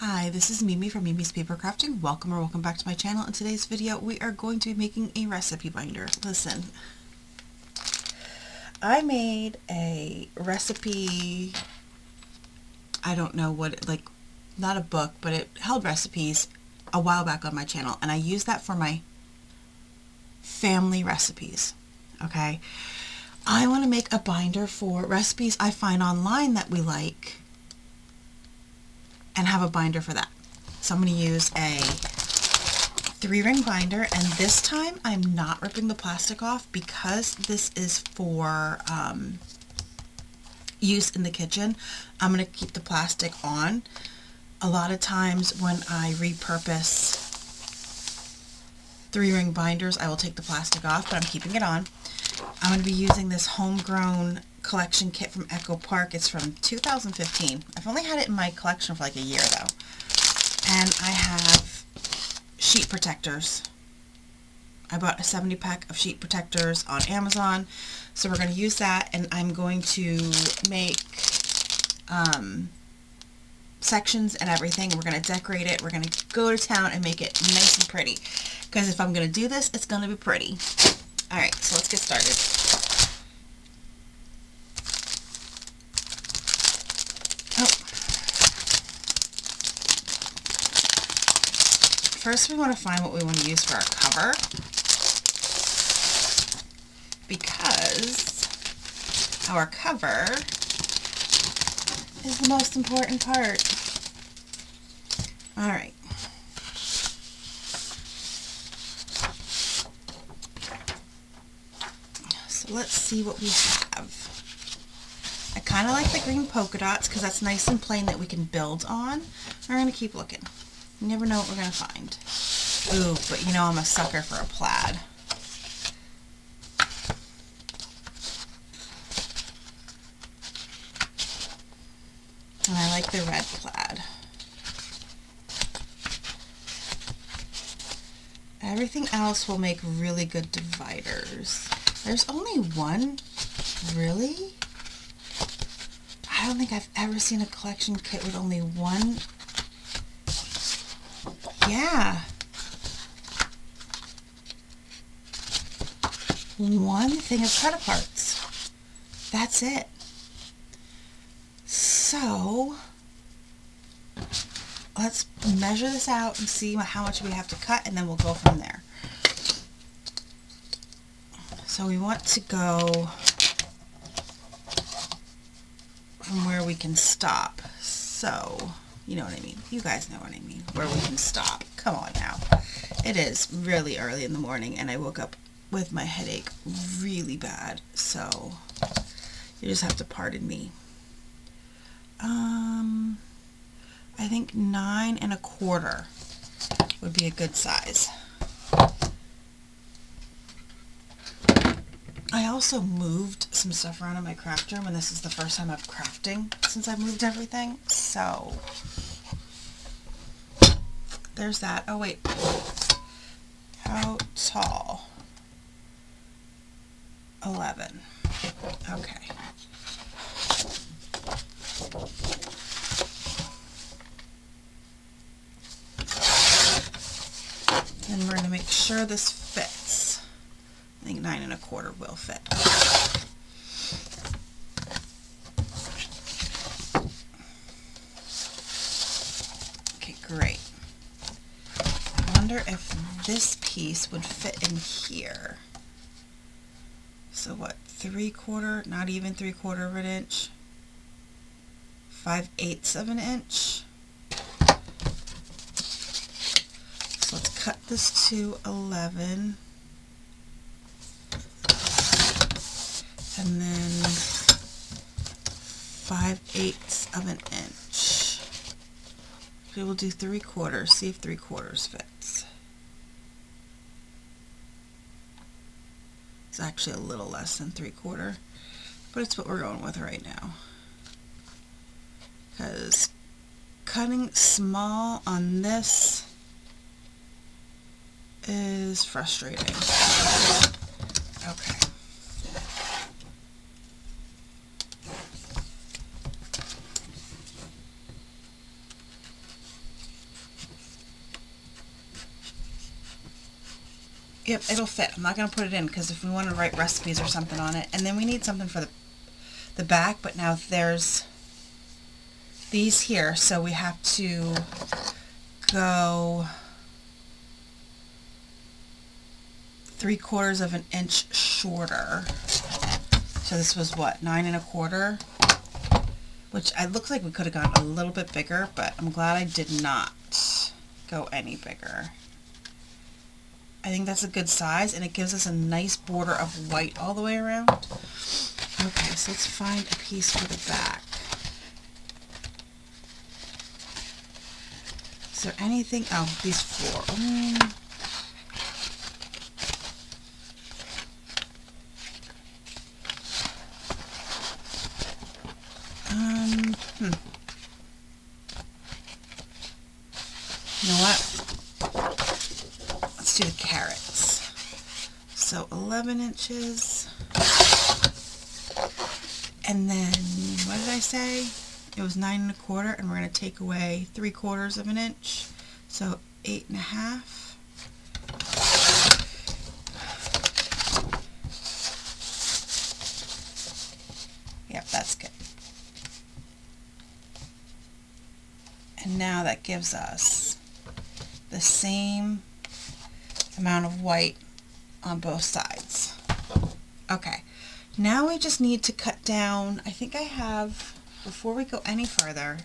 Hi, this is Mimi from Mimi's Paper Crafting. Welcome back to my channel. In today's video, we are going to be making a recipe binder. Listen, I made a recipe, I don't know what, like, not a book, but it held recipes a while back on my channel, and I used that for my family recipes, okay? I want to make a binder for recipes I find online that we like, and have a binder for that. So I'm going to use a 3-ring binder, and this time I'm not ripping the plastic off because this is for use in the kitchen. I'm going to keep the plastic on. A lot of times when I repurpose 3-ring binders, I will take the plastic off, but I'm keeping it on. I'm going to be using this homegrown collection kit from Echo Park. It's from 2015. I've only had it in my collection for like a year though. And I have sheet protectors. I bought a 70 pack of sheet protectors on Amazon. So we're going to use that, and I'm going to make sections and everything. We're going to decorate it. We're going to go to town and make it nice and pretty. Because if I'm going to do this, it's going to be pretty. Alright, so let's get started. First we want to find what we want to use for our cover, because our cover is the most important part. Alright. So let's see what we have. I kind of like the green polka dots because that's nice and plain that we can build on. We're going to keep looking. You never know what we're going to find. Ooh, but you know I'm a sucker for a plaid. And I like the red plaid. Everything else will make really good dividers. There's only one, really? I don't think I've ever seen a collection kit with only one. Yeah. One thing of credit parts. That's it. So, let's measure this out and see how much we have to cut, and then we'll go from there. So we want to go from where we can stop. So, you know what I mean. You guys know what I mean. Where we can stop. Come on now. It is really early in the morning, and I woke up with my headache really bad. So, you just have to pardon me. I think 9 1/4 would be a good size. I also moved some stuff around in my craft room, and this is the first time I'm crafting since I've moved everything. So, there's that. Oh wait, how tall? 11. Okay. And we're going to make sure this fits. I think 9 1/4 will fit. Okay, great. I wonder if this piece would fit in here. So what, 3/4, not even 3/4 of an inch, 5/8 of an inch. So let's cut this to 11, and then 5/8 of an inch. We will do 3/4, see if 3/4 fits. It's actually a little less than 3/4, but it's what we're going with right now. Because cutting small on this is frustrating. Okay. it'll fit. I'm not going to put it in because if we want to write recipes or something on it. And then we need something for the back, but now there's these here, so we have to go 3/4 of an inch shorter. So this was what, 9 1/4, which it looks like we could have gone a little bit bigger, but I'm glad I did not go any bigger. I think that's a good size, and it gives us a nice border of white all the way around. Okay, so let's find a piece for the back. Is there anything? Oh, these 4. You know what? Let's do the carrots. So 11 inches. And then, what did I say? It was 9 1/4, and we're going to take away 3/4 of an inch. So 8 1/2. Yep, that's good. And now that gives us the same amount of white on both sides. Okay, now we just need to cut down, I think I have, before we go any further,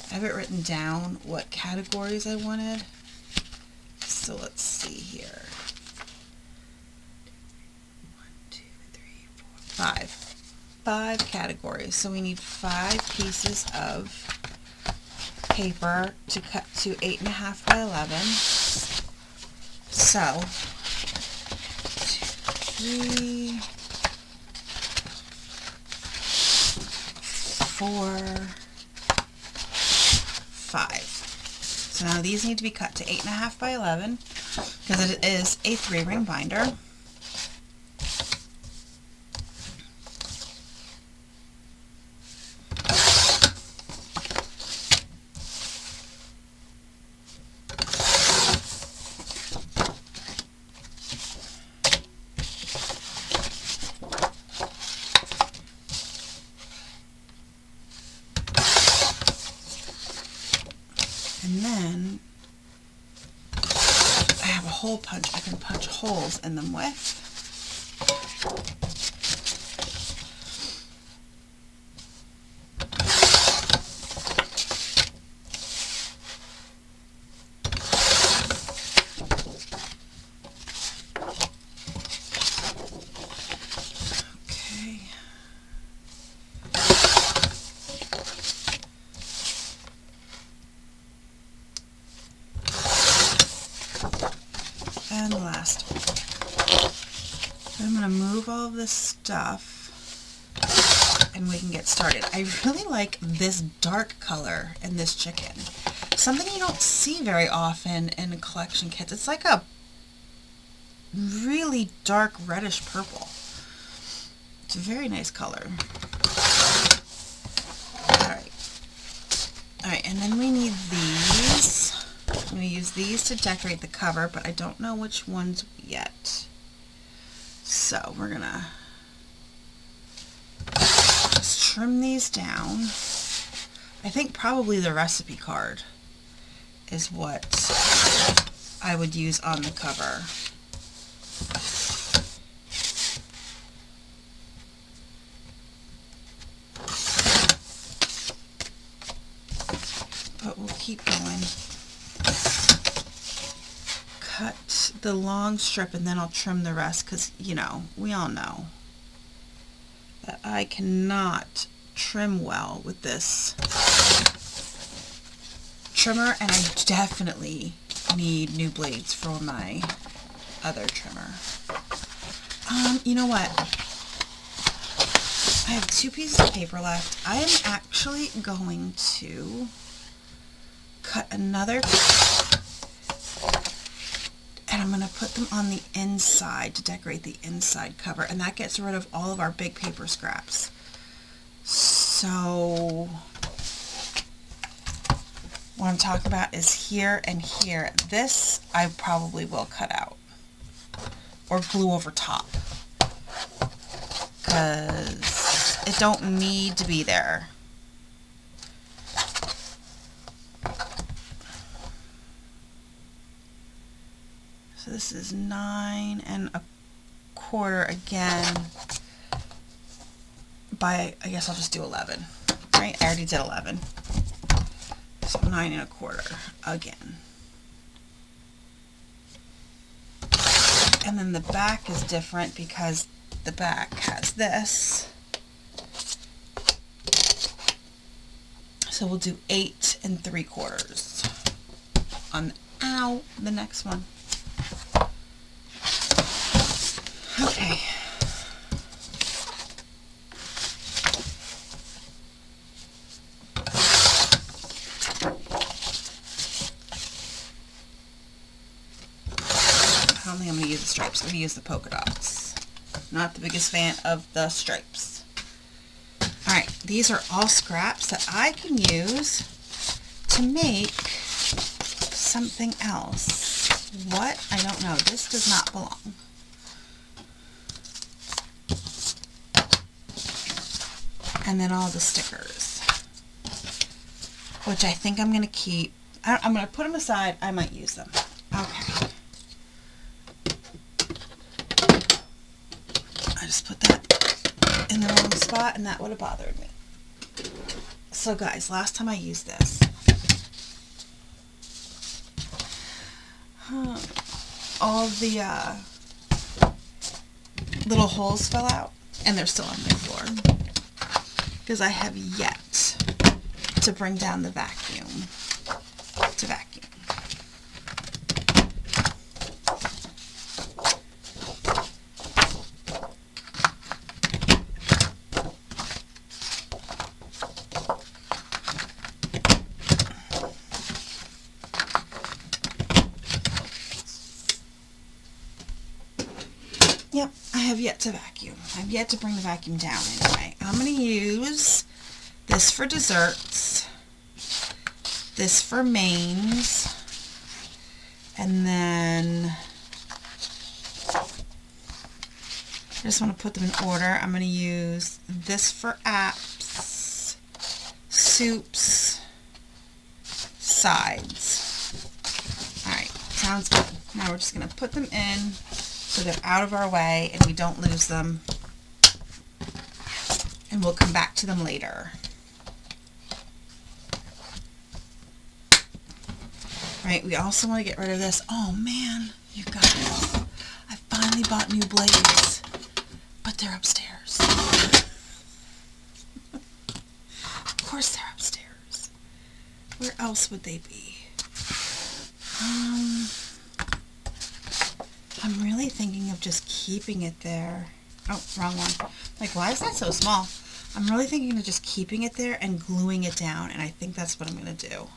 I have it written down what categories I wanted. So let's see here. 1, 2, 3, 4, 5. 5 categories. So we need 5 pieces of paper to cut to 8 1/2 by 11. So 2, 3, 4, 5. So now these need to be cut to 8 1/2 by 11 because it is a 3-ring binder. And then I have a hole punch I can punch holes in them with. Okay. And the last one. I'm going to move all of this stuff and we can get started. I really like this dark color in this chicken. Something you don't see very often in collection kits. It's like a really dark reddish purple. It's a very nice color. Alright, and then we need these. I'm going to use these to decorate the cover, but I don't know which ones yet. So we're going to just trim these down. I think probably the recipe card is what I would use on the cover. But we'll keep going. Cut the long strip and then I'll trim the rest because, you know, we all know that I cannot trim well with this trimmer, and I definitely need new blades for my other trimmer. You know what? I have 2 pieces of paper left. I am actually going to cut another, and I'm going to put them on the inside to decorate the inside cover, and that gets rid of all of our big paper scraps. So what I'm talking about is here and here. This I probably will cut out. or glue over top, because it don't need to be there. So this is 9 1/4 again by, I guess I'll just do 11, right? I already did 11. So 9 1/4 again. And then the back is different because the back has this. So we'll do 8 3/4 on the next one. Okay. I don't think I'm going to use the stripes. I'm going to use the polka dots. Not the biggest fan of the stripes. Alright, these are all scraps that I can use to make something else. What? I don't know. This does not belong. And then all the stickers, which I think I'm going to keep. I'm going to put them aside. I might use them. Okay. I just put that in the wrong spot and that would have bothered me. So guys, last time I used this, all the little holes fell out and they're still on my floor. Because I have yet to bring down the vacuum to vacuum. Yep, I have yet to vacuum. I've yet to bring the vacuum down anyway. I'm going to use this for desserts, this for mains, and then I just want to put them in order. I'm going to use this for apps, soups, sides. Alright, sounds good. Now we're just going to put them in so they're out of our way and we don't lose them. And we'll come back to them later. Right, we also want to get rid of this. Oh man, you guys, I finally bought new blades, but they're upstairs. Of course they're upstairs. Where else would they be? I'm really thinking of just keeping it there. Oh, wrong one. Like, why is that so small? I'm really thinking of just keeping it there and gluing it down, and I think that's what I'm going to do.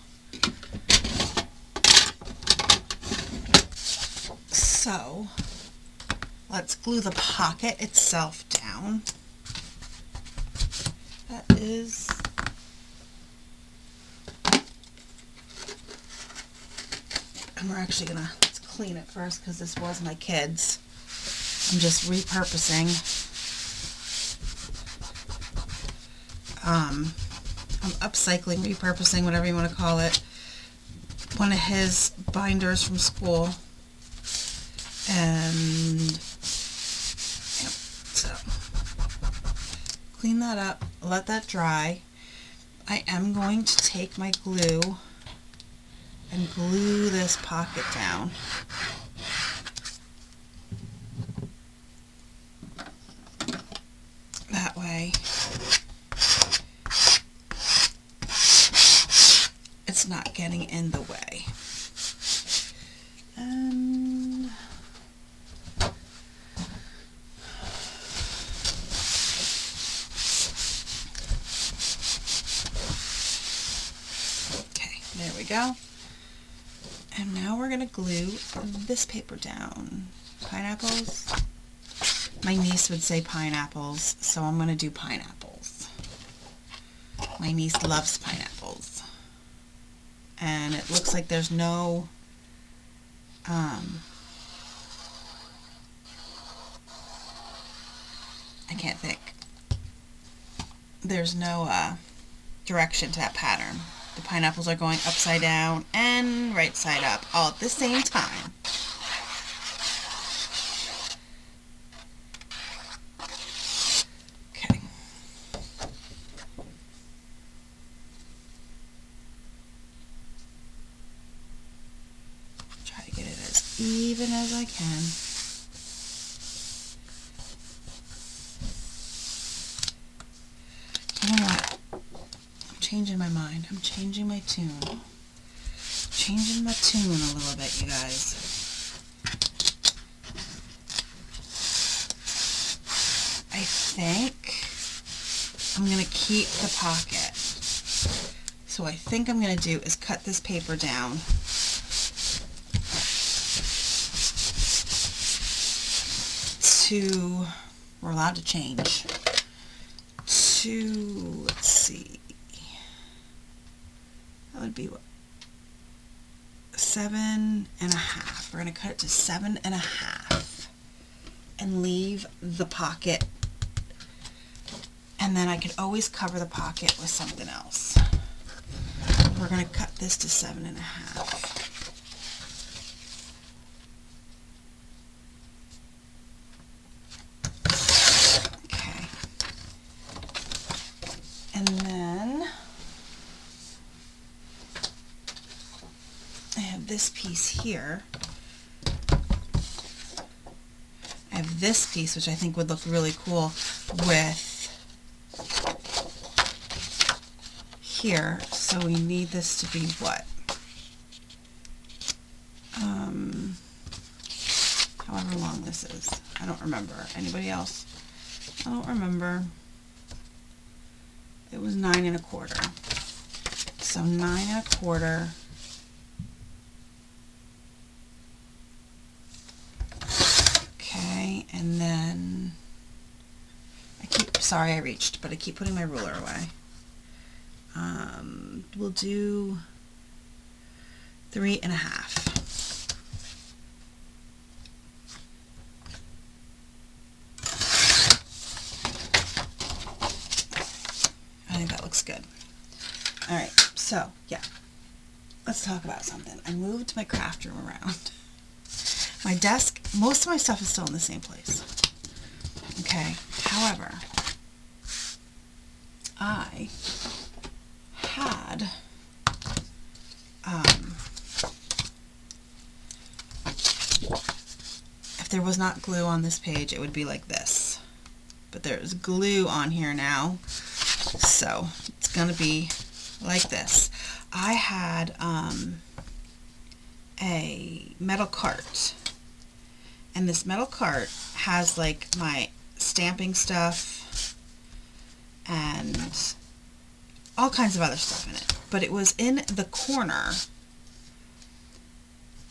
So, let's glue the pocket itself down. That is... And we're actually going to clean it first because this was my kid's. I'm just repurposing. I'm upcycling, repurposing, whatever you want to call it, one of his binders from school. And yep, so clean that up, let that dry. I am going to take my glue and glue this pocket down. That way it's not getting in the way. And okay, there we go. And now we're going to glue this paper down. Pineapples. My niece would say pineapples, so I'm going to do pineapples. My niece loves pineapples. And it looks like there's no I can't think. There's no direction to that pattern. The pineapples are going upside down and right side up all at the same time. Okay. Try to get it as even as I can. You know what? I'm changing my mind. I'm changing my tune. Changing my tune a little bit, you guys. I think I'm going to keep the pocket. So what I think I'm going to do is cut this paper down to, we're allowed to change, to, let's see, that would be what, 7.5. We're going to cut it to 7.5 and leave the pocket, and then I can always cover the pocket with something else. We're going to cut this to 7.5. Okay. And then I have this piece here. I have this piece, which I think would look really cool with here. So we need this to be what? However long this is. I don't remember. Anybody else? I don't remember. It was 9.25. So 9.25. Okay, and then sorry I reached, but I keep putting my ruler away. We'll do 3.5. I think that looks good. Alright, so, yeah. Let's talk about something. I moved my craft room around. My desk, most of my stuff is still in the same place. Okay, however, I had if there was not glue on this page, it would be like this. But there's glue on here now, so it's gonna be like this. I had a metal cart, and this metal cart has like my stamping stuff and all kinds of other stuff in it, but it was in the corner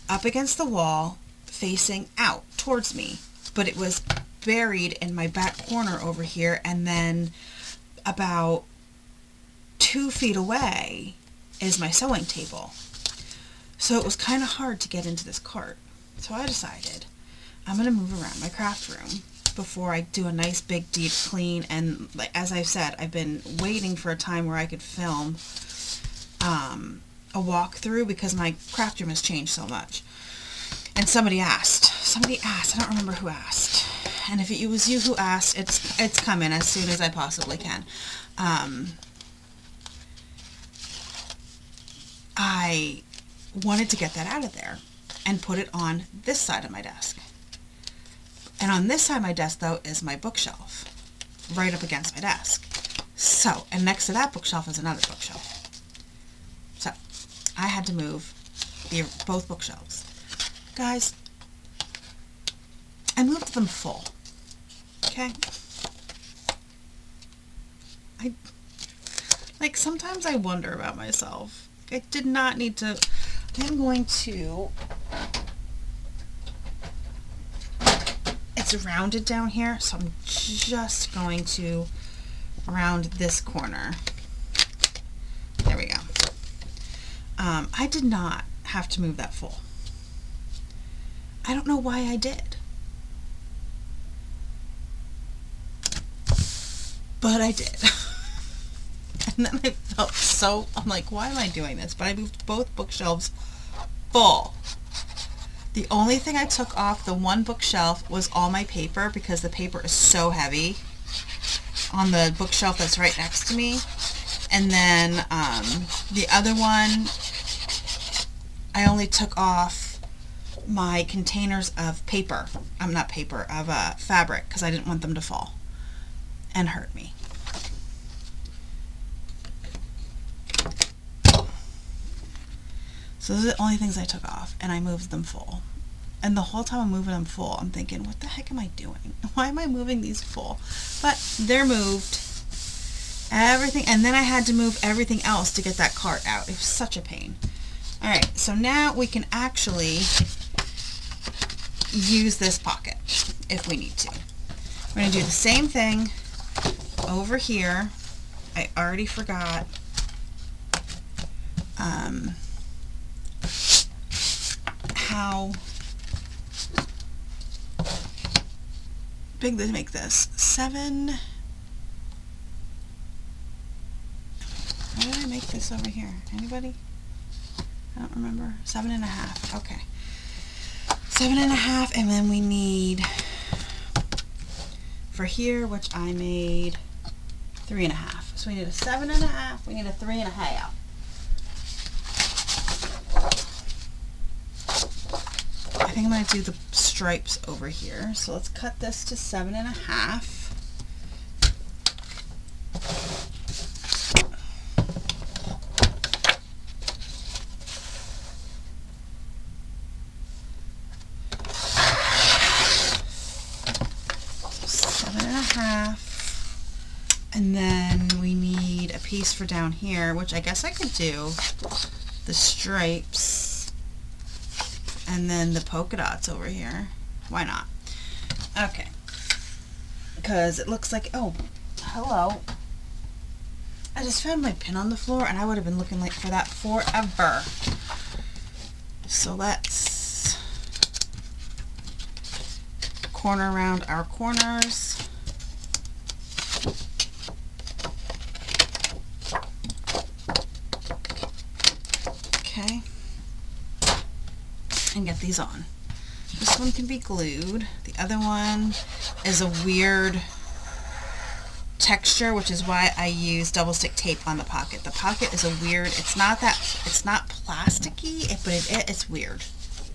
up against the wall facing out towards me, but it was buried in my back corner over here, and then about 2 feet away is my sewing table. So it was kind of hard to get into this cart. So I decided I'm going to move around my craft room before I do a nice big deep clean. And like as I've said, I've been waiting for a time where I could film a walkthrough because my craft room has changed so much. And somebody asked, I don't remember who asked. And if it was you who asked, it's coming as soon as I possibly can. I wanted to get that out of there and put it on this side of my desk. And on this side of my desk, though, is my bookshelf, right up against my desk. So, and next to that bookshelf is another bookshelf. So, I had to move both bookshelves. Guys, I moved them full. Okay? Sometimes I wonder about myself. I did not need to. I'm going to. It's rounded down here, so I'm just going to round this corner. There we go. I did not have to move that full. I don't know why I did. but I did. And then I felt so, I'm like, why am I doing this? But I moved both bookshelves full. The only thing I took off the one bookshelf was all my paper, because the paper is so heavy on the bookshelf that's right next to me. And then the other one, I only took off my containers of paper. Not paper, of fabric, because I didn't want them to fall and hurt me. So those are the only things I took off, and I moved them full. And the whole time I'm moving them full, I'm thinking, what the heck am I doing? Why am I moving these full? But they're moved. Everything, and then I had to move everything else to get that cart out. It was such a pain. Alright, so now we can actually use this pocket if we need to. We're going to do the same thing over here. I already forgot how big they make this. 7. How did I make this over here? Anybody? I don't remember. 7.5. Okay. 7.5, and then we need for here, which I made 3.5. So we need a 7.5. We need a 3.5. I think I'm going to do the stripes over here. So let's cut this to 7.5. And then we need a piece for down here, which I guess I could do the stripes and then the polka dots over here. Why not? Okay. Because it looks like, oh, hello. I just found my pin on the floor, and I would have been looking like for that forever. So let's corner around our corners. Okay, and get these on. This one can be glued. The other one is a weird texture, which is why I use double stick tape on the pocket. The pocket is a weird, it's not plasticky, but it's weird.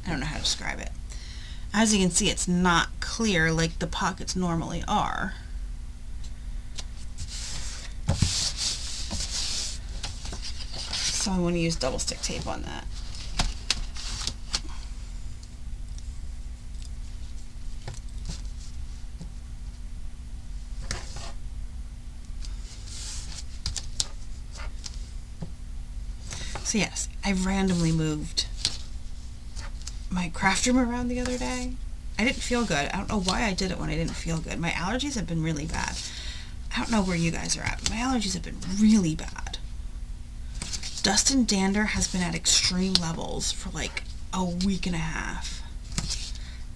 I don't know how to describe it. As you can see, it's not clear like the pockets normally are. So I want to use double stick tape on that. So yes, I randomly moved my craft room around the other day. I didn't feel good. I don't know why I did it when I didn't feel good. My allergies have been really bad. I don't know where you guys are at, but my allergies have been really bad. Dust and dander has been at extreme levels for like a week and a half.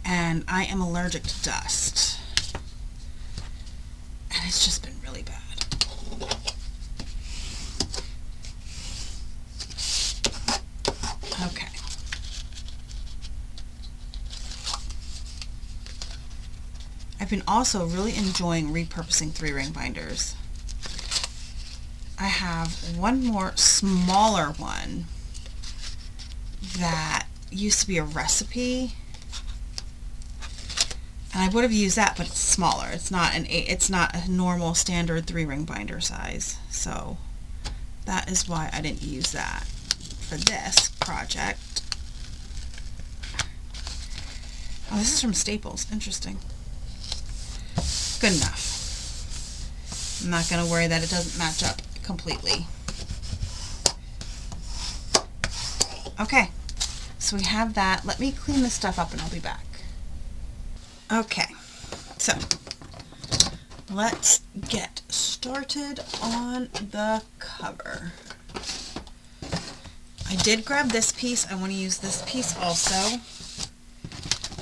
And I am allergic to dust. And it's just been really bad. Okay. I've been also really enjoying repurposing 3-ring binders. I have one more smaller one that used to be a recipe, and I would have used that, but it's smaller. It's not a normal standard 3-ring binder size, so that is why I didn't use that for this project. Oh, this is from Staples. Interesting. Good enough. I'm not going to worry that it doesn't match up completely. Okay, so we have that. Let me clean this stuff up and I'll be back. Okay, so let's get started on the cover. I did grab this piece. I want to use this piece also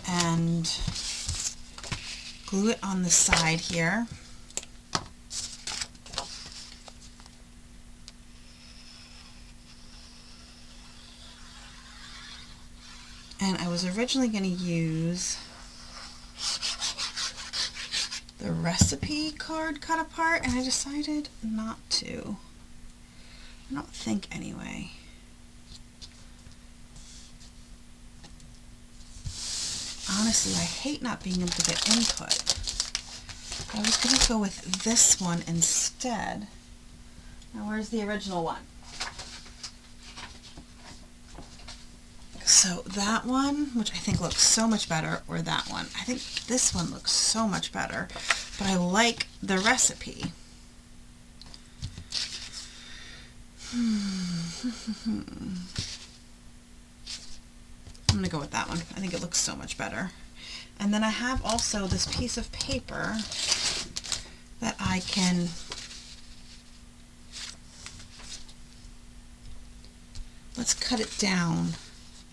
and glue it on the side here. And I was originally going to use the recipe card cut apart, and I decided not to. I don't think anyway. Honestly, I hate not being able to get input. I was going to go with this one instead. Now, where's the original one? So that one, which I think looks so much better, or that one. I think this one looks so much better, but I like the recipe. I'm going to go with that one. I think it looks so much better. And then I have also this piece of paper that I can let's cut it down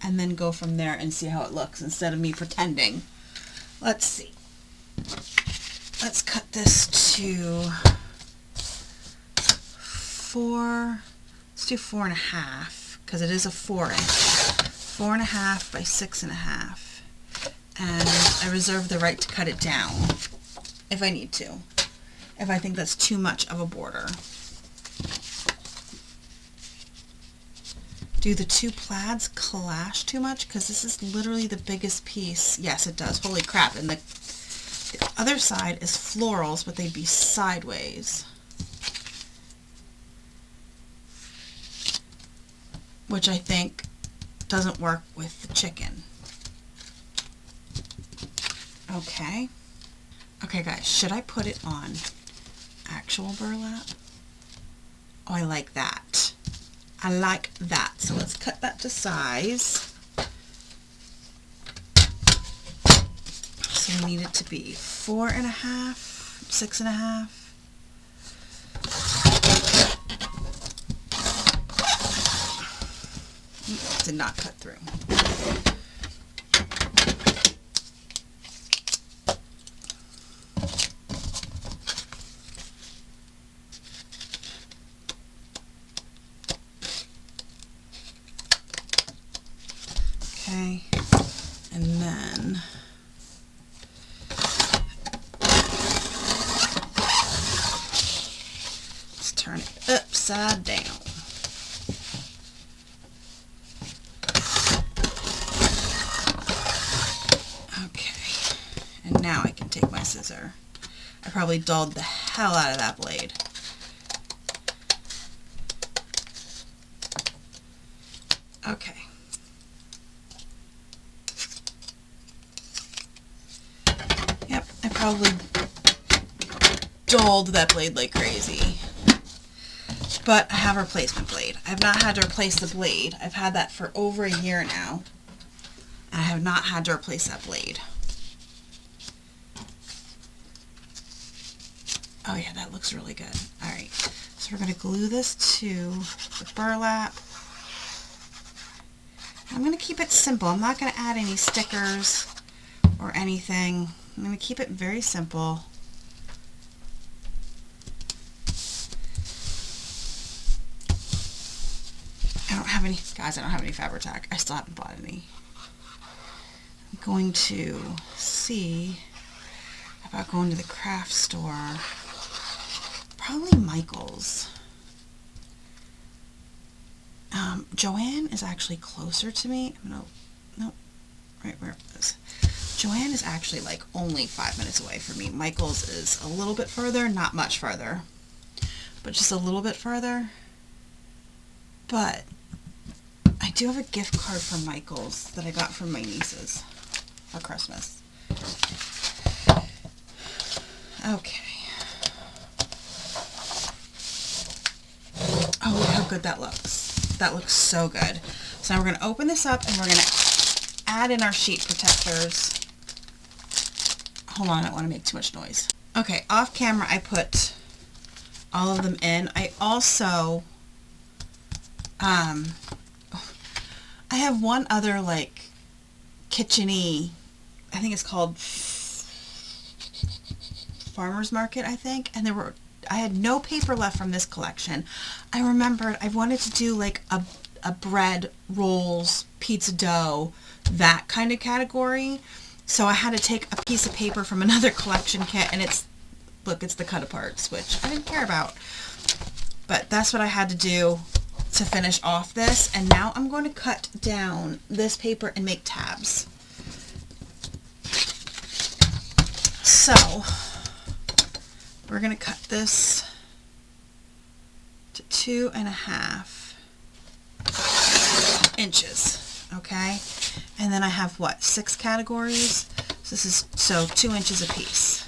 and then go from there and see how it looks instead of me pretending. Let's see. Let's cut this to 4. Let's do 4.5 because it is a 4-inch. 4.5 by 6.5. And I reserve the right to cut it down if I need to, if I think that's too much of a border. Do the two plaids clash too much? Because this is literally the biggest piece. Yes, it does. Holy crap. And the other side is florals, but they'd be sideways. Which I think doesn't work with the chicken. Okay. Okay, guys, should I put it on actual burlap? Oh, I like that. I like that. So let's cut that to size. So we need it to be 4.5, 6.5. Did not cut through. Okay, and then let's turn it upside down. Okay, and now I can take my scissor. I probably dulled the hell out of that blade. Okay. Yep, I probably dulled that blade like crazy. But I have a replacement blade. I've not had to replace the blade. I've had that for over a year now. And I have not had to replace that blade. Oh yeah, that looks really good. Alright, so we're going to glue this to the burlap. I'm going to keep it simple. I'm not going to add any stickers or anything. I'm going to keep it very simple. I don't have any, guys, I don't have any Fabri-Tac. I still haven't bought any. I'm going to see about going to the craft store. Probably Michael's. Joann is actually closer to me. No, right where it is. Joann is actually like only 5 minutes away from me. Michael's is a little bit further, not much further, but just a little bit further. But I do have a gift card from Michael's that I got from my nieces for Christmas. Okay. Oh, look how good that looks. That looks so good. So now we're going to open this up and we're going to add in our sheet protectors. Hold on, I don't want to make too much noise. Okay, off camera I put all of them in. I also, I have one other like kitchen-y, I think it's called Farmer's Market, I think, and I had no paper left from this collection. I remembered I wanted to do like a bread, rolls, pizza dough that kind of category. So I had to take a piece of paper from another collection kit, and it's, look, it's the cut aparts, which I didn't care about. But that's what I had to do to finish off this. And now I'm going to cut down this paper and make tabs. So we're going to cut this to 2.5 inches, okay? And then I have what, 6 categories? So this is, so 2 inches a piece.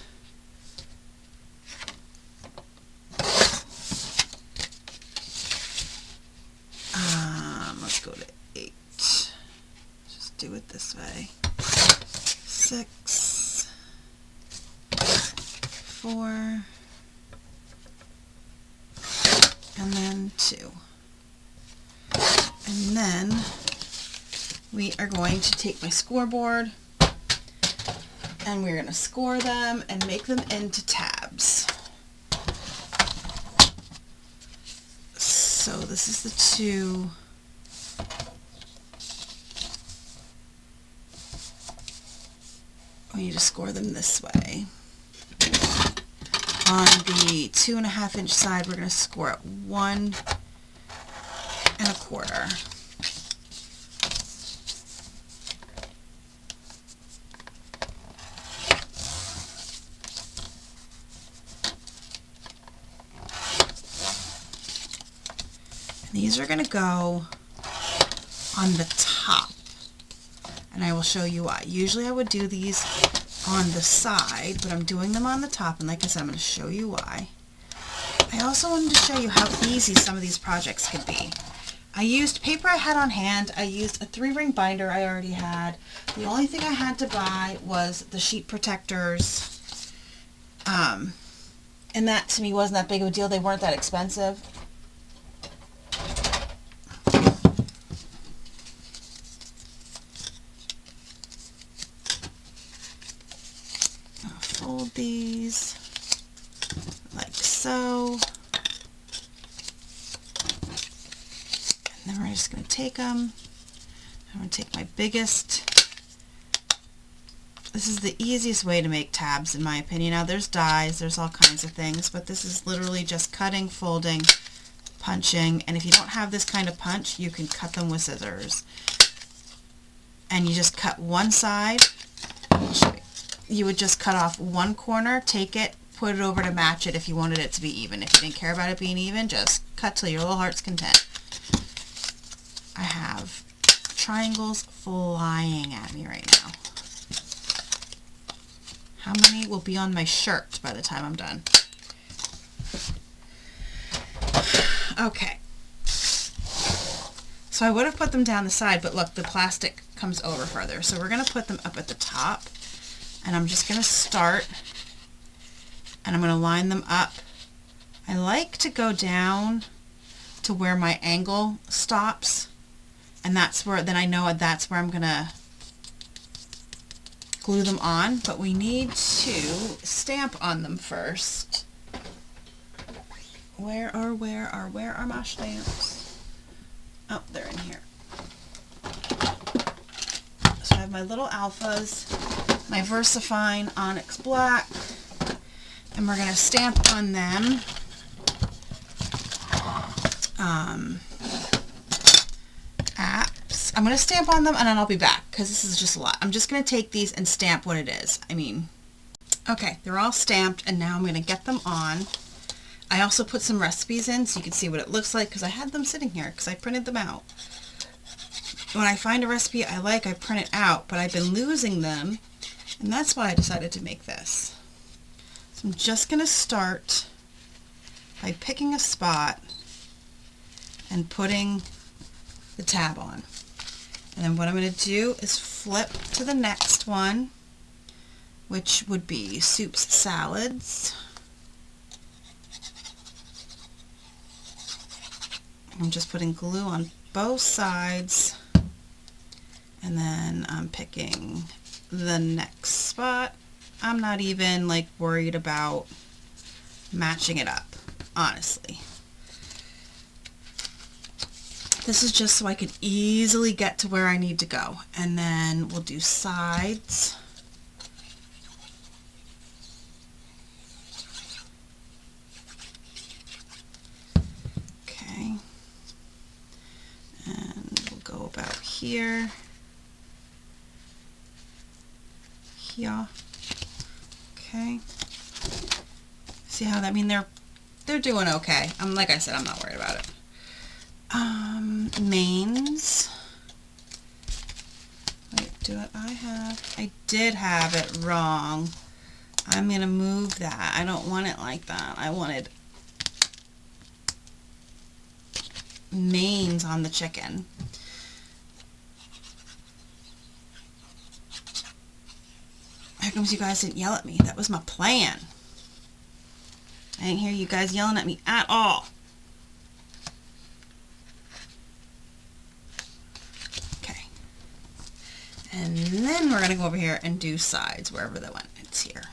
Let's go to 8. Just do it this way. 6, 4, and then 2. And then we are going to take my scoreboard and we're going to score them and make them into tabs. So this is the 2. We need to score them this way. On the 2.5 inch side, we're going to score at 1.25. These are going to go on the top, and I will show you why. Usually I would do these on the side, but I'm doing them on the top, and like I said, I'm going to show you why. I also wanted to show you how easy some of these projects could be. I used paper I had on hand. I used a 3-ring binder I already had. The only thing I had to buy was the sheet protectors, and that to me wasn't that big of a deal. They weren't that expensive. Fold these like so, and then we're just going to take them. I'm going to take my biggest. This is the easiest way to make tabs in my opinion. Now there's dies, there's all kinds of things, but this is literally just cutting, folding, punching, and if you don't have this kind of punch, you can cut them with scissors. And you just cut one side. You would just cut off one corner, take it, put it over to match it if you wanted it to be even. If you didn't care about it being even, just cut till your little heart's content. I have triangles flying at me right now. How many will be on my shirt by the time I'm done? Okay. So I would have put them down the side, but look, the plastic comes over further. So we're going to put them up at the top. And I'm just going to start, and I'm going to line them up. I like to go down to where my angle stops, and that's where, then I know that's where I'm going to glue them on, but we need to stamp on them first. Where are my stamps? Oh, they're in here. So I have my little alphas, my VersaFine Onyx Black, and we're going to stamp on them. Apps. I'm going to stamp on them and then I'll be back because this is just a lot. I'm just going to take these and stamp what it is. I mean, okay, they're all stamped and now I'm going to get them on. I also put some recipes in so you can see what it looks like because I had them sitting here because I printed them out. When I find a recipe I like, I print it out, but I've been losing them. And that's why I decided to make this. So I'm just going to start by picking a spot and putting the tab on. And then what I'm going to do is flip to the next one, which would be soups, salads. I'm just putting glue on both sides. And then I'm picking the next spot. I'm not even like worried about matching it up, honestly. This is just so I could easily get to where I need to go. And then we'll do sides. Okay. And we'll go about here. Here. Okay. See how that, I mean, they're doing okay. Like I said, I'm not worried about it. Mains. Wait, I did have it wrong. I'm gonna move that. I don't want it like that. I wanted mains on the chicken. How comes you guys didn't yell at me? That was my plan. I didn't hear you guys yelling at me at all. Okay. And then we're going to go over here and do sides wherever they went. It's here.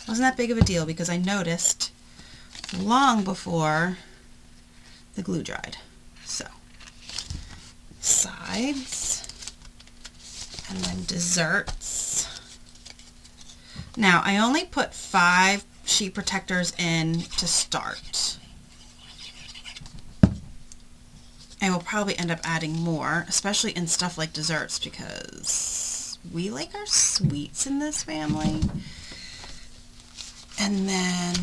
Wasn't that big of a deal because I noticed long before the glue dried. So, sides, and then desserts. Now, I only put 5 sheet protectors in to start. I will probably end up adding more, especially in stuff like desserts, because we like our sweets in this family. And then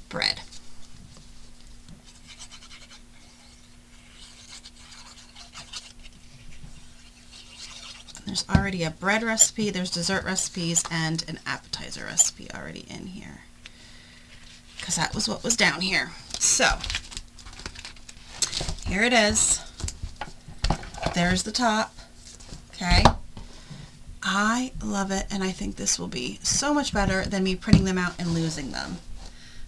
bread. There's already a bread recipe, there's dessert recipes, and an appetizer recipe already in here. Because that was what was down here. So, here it is. There's the top. Okay. I love it, and I think this will be so much better than me printing them out and losing them.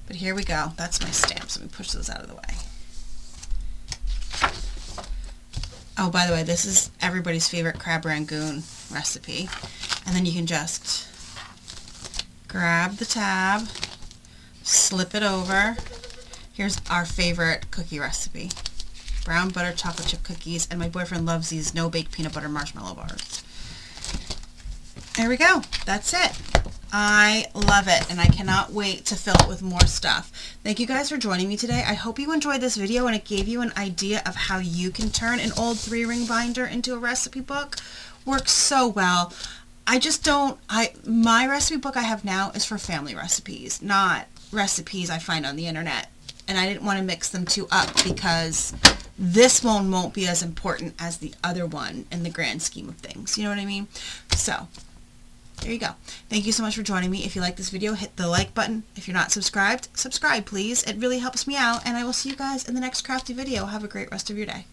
But here we go. That's my stamps. Let me push those out of the way. Oh, by the way, this is everybody's favorite crab rangoon recipe. And then you can just grab the tab, slip it over. Here's our favorite cookie recipe. Brown butter chocolate chip cookies, and my boyfriend loves these no-bake peanut butter marshmallow bars. There we go. That's it. I love it, and I cannot wait to fill it with more stuff. Thank you guys for joining me today. I hope you enjoyed this video and it gave you an idea of how you can turn an old 3-ring binder into a recipe book. Works so well. My recipe book I have now is for family recipes, not recipes I find on the internet. And I didn't want to mix them two up because this one won't be as important as the other one in the grand scheme of things. You know what I mean? So, there you go. Thank you so much for joining me. If you like this video, hit the like button. If you're not subscribed, subscribe please. It really helps me out, and I will see you guys in the next crafty video. Have a great rest of your day.